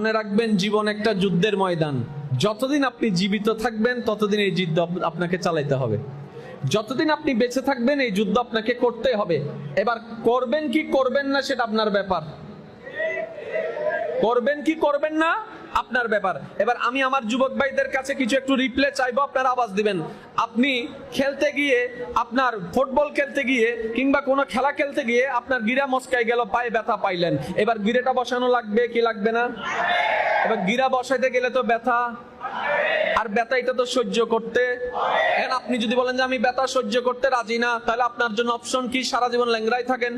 মনে রাখবেন, জীবন একটা যুদ্ধের ময়দান। যতদিন আপনি জীবিত থাকবেন ততদিন এই যুদ্ধ আপনাকে চালাইতে হবে। যতদিন আপনি বেঁচে থাকবেন এই যুদ্ধ আপনাকে করতে হবে। এবার করবেন কি করবেন না সেটা আপনার ব্যাপার। করবেন কি করবেন না আপনার ব্যাপার। এবার আমি আমার যুবক ভাইদের কাছে কিছু একটু রিপ্লে চাইবো, আপনারা আওয়াজ দিবেন। আপনি খেলতে গিয়ে, আপনার ফুটবল খেলতে গিয়ে কিংবা কোনো খেলা খেলতে গিয়ে আপনার গিরা মচকাই গেল, পায়ে ব্যথা পাইলেন। এবার গিরেটা বসানো লাগবে কি লাগবে না? এবার গিরা বসাইতে গেলে তো ব্যথা, আর ব্যথা এটা তো সহ্য করতে। এখন আপনি যদি বলেন যে আমি ব্যথা সহ্য করতে রাজি না, তাহলে আপনার জন্য অপশন কি? সারা জীবন ল্যাংড়াই থাকেন।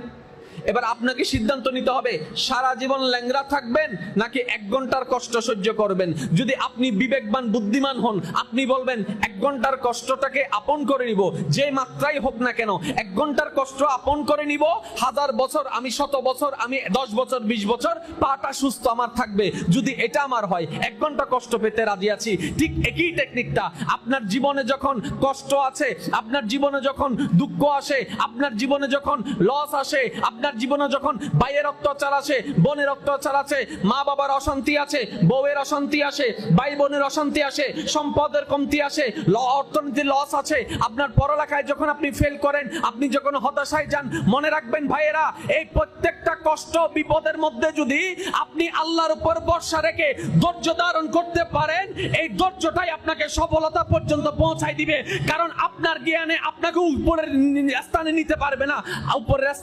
এবার আপনাকে সিদ্ধান্ত নিতে হবে, সারা জীবন ল্যাংড়া থাকবেন নাকি 1 ঘন্টার কষ্ট সহ্য করবেন। যদি আপনি বিবেকবান বুদ্ধিমান হন, আপনি বলবেন 1 ঘন্টার কষ্টটাকে আপন করে নিব, যে মাত্রাই হোক না কেন 1 ঘন্টার কষ্ট আপন করে নিব। 1000 বছর, আমি 100 বছর, আমি 10 বছর 20 বছর পাটা সুস্থ আমার থাকবে, যদি এটা আমার হয় 1 ঘন্টা কষ্ট পেতে রাজি আছি। ঠিক একই টেকনিকটা আপনার জীবনে যখন কষ্ট আছে, আপনার জীবনে যখন দুঃখ আসে, আপনার জীবনে যখন লস আসে, আপনার জীবনে যখন ভাইয়ের অত্যাচার আছে, বোনের অত্যাচার আছে, মা বাবার অশান্তি আছে, বউয়ের অশান্তি আসে, ভাই বোনের অশান্তি আসে, সম্পদের কমতি আসে, অর্থনীতির লস আছে, আপনার পড়ালেখায় যখন আপনি ফেল করেন, আপনি যখন হতাশায় যান, মনে রাখবেন ভাইয়েরা, এই প্রত্যেকটা কষ্ট বিপদের মধ্যে যদি আপনি আল্লাহর উপর ভরসা রেখে ধৈর্য ধারণ করতে পারেন, এই ধৈর্যটাই আপনাকে সফলতা পর্যন্ত পৌঁছায় দিবে। কারণ আপনার জ্ঞানে আপনাকে উপরের স্থানে নিতে পারবে না, উপরের স্থানে